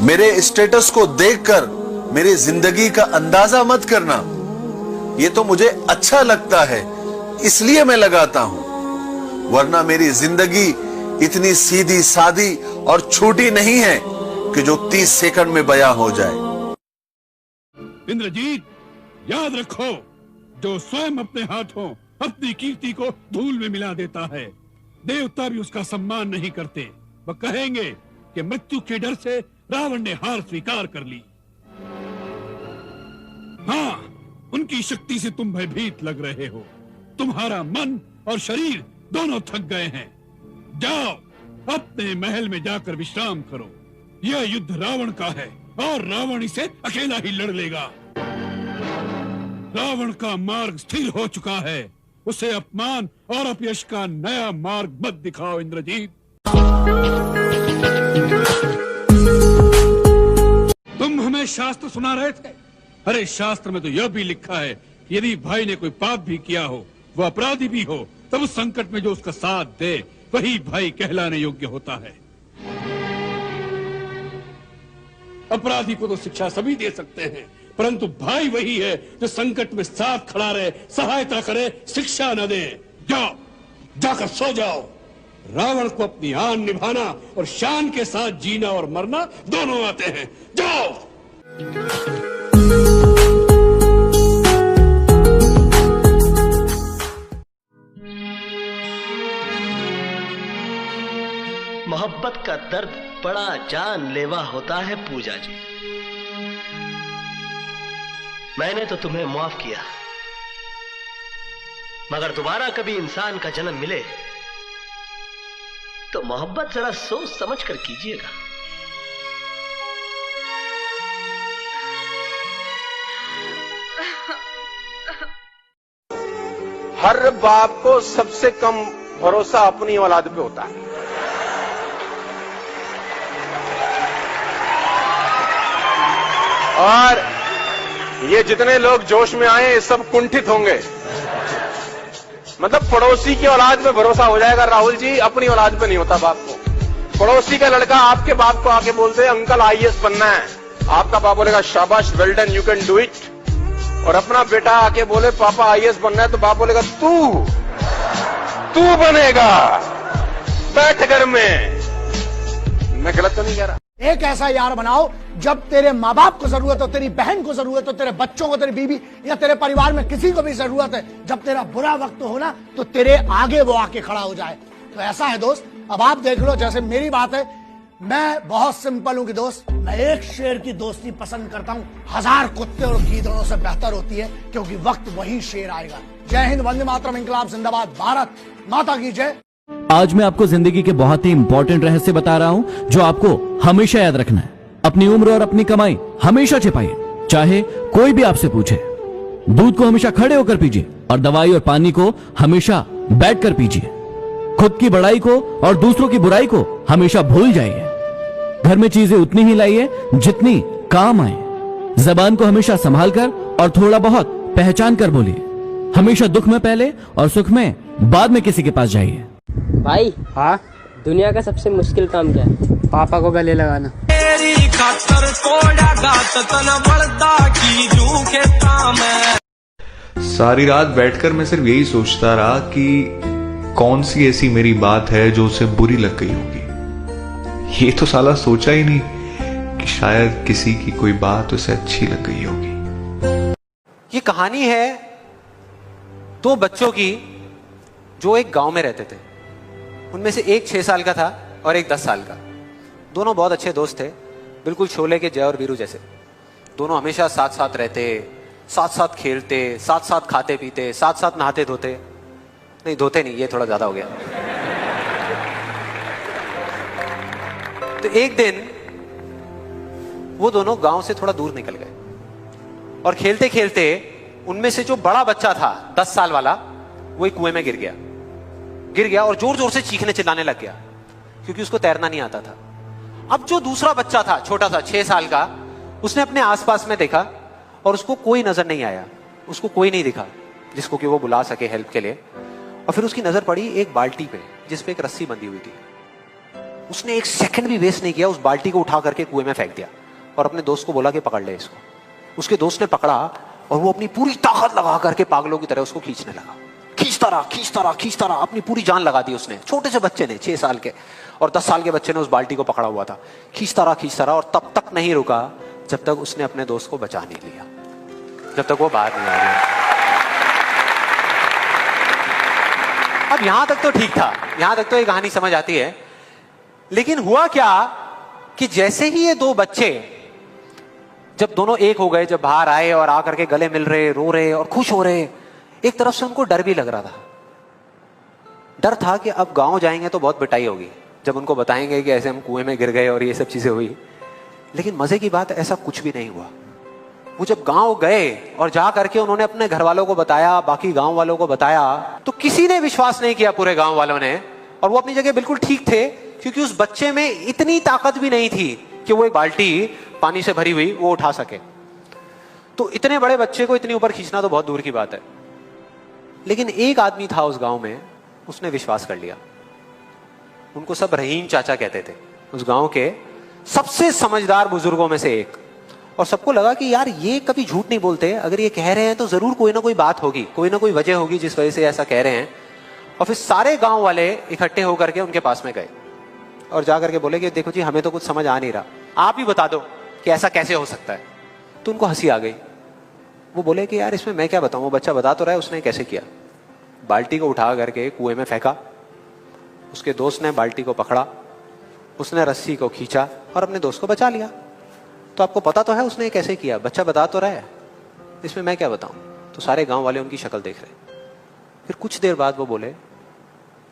मेरे स्टेटस को देखकर मेरी जिंदगी का अंदाजा मत करना। ये तो मुझे अच्छा लगता है इसलिए मैं लगाता हूं, वरना मेरी जिंदगी इतनी सीधी सादी और छोटी नहीं है कि जो 30 सेकंड में बयां हो जाए। इंद्रजीत, याद रखो, जो स्वयं अपने हाथों अपनी कीर्ति को धूल में मिला देता है, देवता भी उसका सम्मान नहीं करते। वह कहेंगे कि मृत्यु के डर से रावण ने हार स्वीकार कर ली। हाँ, उनकी शक्ति से तुम भयभीत लग रहे हो। तुम्हारा मन और शरीर दोनों थक गए हैं। जाओ, अपने महल में जाकर विश्राम करो। यह युद्ध रावण का है और रावण इसे अकेला ही लड़ लेगा। रावण का मार्ग स्थिर हो चुका है, उसे अपमान और अपयश का नया मार्ग मत दिखाओ इंद्रजीत। तुम हमें शास्त्र सुना रहे थे। अरे शास्त्र में तो यह भी लिखा है कि यदि भाई ने कोई पाप भी किया हो, वह अपराधी भी हो, तब उस संकट में जो उसका साथ दे वही भाई कहलाने योग्य होता है। अपराधी को तो शिक्षा सभी दे सकते हैं, परंतु भाई वही है जो संकट में साथ खड़ा रहे, सहायता करे, शिक्षा न दे। जाओ, जाकर सो जाओ। रावण को अपनी आन निभाना और शान के साथ जीना और मरना दोनों आते हैं। जाओ। मोहब्बत का दर्द बड़ा जानलेवा होता है पूजा जी। मैंने तो तुम्हें माफ किया, मगर दोबारा कभी इंसान का जन्म मिले तो मोहब्बत जरा सोच समझ कर कीजिएगा। हर बाप को सबसे कम भरोसा अपनी औलाद पे होता है। और ये जितने लोग जोश में आए सब कुंठित होंगे। मतलब पड़ोसी की औलाद पे भरोसा हो जाएगा राहुल जी, अपनी औलाद पे नहीं होता बाप को। पड़ोसी का लड़का आपके बाप को आके बोलते अंकल आईएएस बनना है, आपका बाप बोलेगा शाबाश, well done, you can do it. और अपना बेटा आके बोले पापा आईएएस बनना है, तो बाप बोलेगा तू बनेगा, बैठ घर में। मैं गलत तो नहीं कह रहा। एक ऐसा यार बनाओ जब तेरे माँ बाप को जरूरत हो, तेरी बहन को जरूरत हो, तेरे बच्चों को, तेरी बीवी या तेरे परिवार में किसी को भी जरूरत है, जब तेरा बुरा वक्त हो ना तो तेरे आगे वो आके खड़ा हो जाए। तो ऐसा है दोस्त, अब आप देख लो, जैसे मेरी बात है, मैं बहुत सिंपल हूं कि दोस्त, मैं एक शेर की दोस्ती पसंद करता हूं, 1000 कुत्ते और गीदड़ों से बेहतर होती है, क्योंकि वक्त वही शेर आएगा। जय हिंद, वंदे मातरम, इंकलाब जिंदाबाद, भारत माता की जय। आज मैं आपको जिंदगी के बहुत ही इंपॉर्टेंट रहस्य बता रहा हूं जो आपको हमेशा याद रखना है। अपनी उम्र और अपनी कमाई हमेशा छिपाइए, चाहे कोई भी आपसे पूछे। दूध को हमेशा खड़े होकर पीजिए और दवाई और पानी को हमेशा बैठकर पीजिए। खुद की बड़ाई को और दूसरों की बुराई को हमेशा भूल जाइए। घर में चीजें उतनी ही लाइए जितनी काम आए। जबान को हमेशा संभाल कर और थोड़ा बहुत पहचान कर बोलिए। हमेशा दुख में पहले और सुख में बाद में किसी के पास जाइए। भाई, हाँ, दुनिया का सबसे मुश्किल काम क्या है? पापा को गले लगाना। सारी रात बैठकर मैं सिर्फ यही सोचता रहा कि कौन सी ऐसी मेरी बात है जो उसे बुरी लग गई होगी। ये तो साला सोचा ही नहीं कि शायद किसी की कोई बात उसे अच्छी लग गई होगी। ये कहानी है दो बच्चों की जो एक गांव में रहते थे। उनमें से एक 6 साल का था और एक 10 साल का। दोनों बहुत अच्छे दोस्त थे, बिल्कुल शोले के जय और वीरू जैसे। दोनों हमेशा साथ साथ रहते, साथ साथ खेलते, साथ साथ खाते पीते, साथ साथ नहाते धोते। नहीं, धोते नहीं, ये थोड़ा ज्यादा हो गया। तो एक दिन वो दोनों गांव से थोड़ा दूर निकल गए और खेलते खेलते उनमें से जो बड़ा बच्चा था 10 साल वाला, वो एक कुएं में गिर गया और जोर जोर से चीखने चिल्लाने लग गया, क्योंकि उसको तैरना नहीं आता था। अब जो दूसरा बच्चा था, छोटा सा 6 साल का, उसने अपने आसपास में देखा और उसको कोई नजर नहीं आया, उसको कोई नहीं दिखा जिसको कि वो बुला सके हेल्प के लिए। और फिर उसकी नजर पड़ी एक बाल्टी पे जिसपे एक रस्सी बंधी हुई थी। उसने एक सेकंड भी वेस्ट नहीं किया, उस बाल्टी को उठा करके कुएं में फेंक दिया और अपने दोस्त को बोला कि पकड़ ले इसको। उसके दोस्त ने पकड़ा और वो अपनी पूरी ताकत लगा करके पागलों की तरह उसको खींचने लगा। खींचता रहा, अपनी पूरी जान लगा दी उसने। छोटे से बच्चे ने, 6 साल के और 10 साल के बच्चे ने उस बाल्टी को पकड़ा हुआ था। खींचता रहा और तब तक नहीं रुका जब तक उसने अपने दोस्त को बचा नहीं लिया, जब तक वो बाहर नहीं आ गया। अब यहां तक तो ठीक था, यहां तक तो ये कहानी समझ आती है। लेकिन हुआ क्या कि जैसे ही ये 2 बच्चे जब दोनों एक हो गए, जब बाहर आए और आकर के गले मिल रहे, रो रहे और खुश हो रहे, एक तरफ से उनको डर भी लग रहा था। डर था कि अब गांव जाएंगे तो बहुत पिटाई होगी जब उनको बताएंगे कि ऐसे हम कुएं में गिर गए और ये सब चीजें हुई। लेकिन मजे की बात, ऐसा कुछ भी नहीं हुआ। वो जब गांव गए और जा करके उन्होंने अपने घर वालों को बताया, बाकी गांव वालों को बताया, तो किसी ने विश्वास नहीं किया, पूरे गांव वालों ने। और वो अपनी जगह बिल्कुल ठीक थे, क्योंकि उस बच्चे में इतनी ताकत भी नहीं थी कि वो एक बाल्टी पानी से भरी हुई वो उठा सके। तो इतने बड़े बच्चे को इतनी ऊपर खींचना तो बहुत दूर की बात है। लेकिन एक आदमी था उस गांव में, उसने विश्वास कर लिया। उनको सब रहीम चाचा कहते थे, उस गांव के सबसे समझदार बुजुर्गों में से एक। और सबको लगा कि यार ये कभी झूठ नहीं बोलते, अगर ये कह रहे हैं तो जरूर कोई ना कोई बात होगी, कोई ना कोई वजह होगी जिस वजह से ऐसा कह रहे हैं। और फिर सारे गांव वाले इकट्ठे होकर के उनके पास में गए और जाकर के बोले कि देखो जी, हमें तो कुछ समझ आ नहीं रहा, आप ही बता दो कि ऐसा कैसे हो सकता है। तो उनको हंसी आ गई। वो बोले कि यार इसमें मैं क्या बताऊं, वो बच्चा बता तो रहा है उसने कैसे किया। बाल्टी को उठा करके कुएं में फेंका, उसके दोस्त ने बाल्टी को पकड़ा, उसने रस्सी को खींचा और अपने दोस्त को बचा लिया। तो आपको पता तो है उसने कैसे किया, बच्चा बता तो रहा है, इसमें मैं क्या बताऊं। तो सारे गांव वाले उनकी शक्ल देख रहे। फिर कुछ देर बाद वो बोले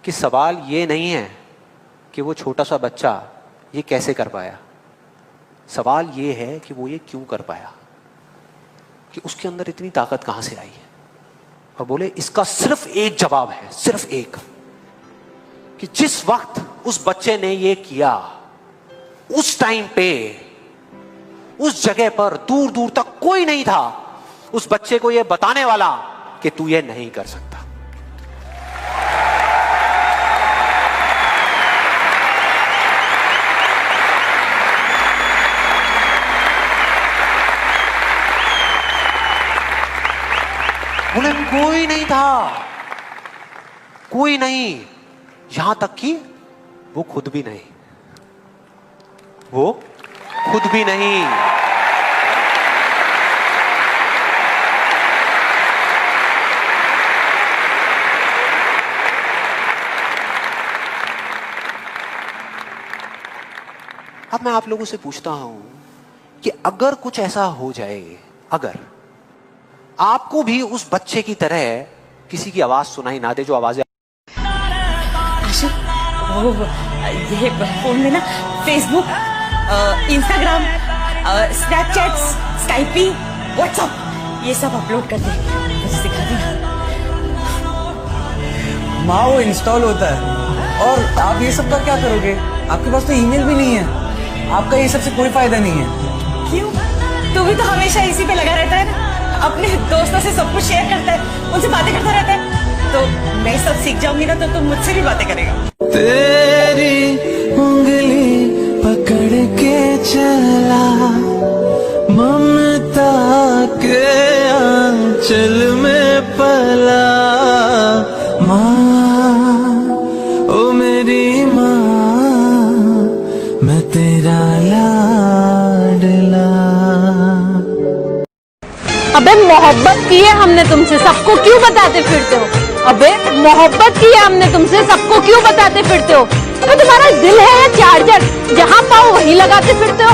कि सवाल ये नहीं है कि वो छोटा सा बच्चा ये कैसे कर पाया, सवाल ये है कि वो ये क्यों कर पाया, कि उसके अंदर इतनी ताकत कहां से आई है। और बोले इसका सिर्फ एक जवाब है, सिर्फ एक, कि जिस वक्त उस बच्चे ने ये किया, उस टाइम पे उस जगह पर दूर दूर तक कोई नहीं था उस बच्चे को ये बताने वाला कि तू ये नहीं कर सकता। बोले कोई नहीं था, कोई नहीं, यहां तक कि वो खुद भी नहीं, वो खुद भी नहीं। अब मैं आप लोगों से पूछता हूं कि अगर कुछ ऐसा हो जाए, अगर आपको भी उस बच्चे की तरह किसी की आवाज सुनाई ना दे, जो आवाजें ये फोन में ना फेसबुक, इंस्टाग्राम, स्नैपचैट, स्काइपी, व्हाट्सएप ये सब अपलोड कर दे, मुझे सिखा दे। माँ वो इंस्टॉल होता है और आप ये सब का क्या करोगे? आपके पास तो ईमेल भी नहीं है, आपका ये सबसे कोई फायदा नहीं है। क्यों? तू भी तो हमेशा इसी पे लगा रहता है ना, अपने दोस्तों से सब कुछ शेयर करता है, उनसे बातें करता रहता है। तो मैं सब सीख जाऊंगी ना तो तुम मुझसे भी बातें करेगा। तेरी उंगली पकड़ के चला, ममता के आंचल में पला, माँ ओ मेरी माँ, मैं तेरा लाडला। अबे मोहब्बत की है हमने तुमसे, सबको क्यों बताते फिरते हो? अबे मोहब्बत की है हमने तुमसे, सबको क्यों बताते फिरते हो? अबे तुम्हारा दिल है चार्जर, जहाँ पाओ वहीं लगाते फिरते हो।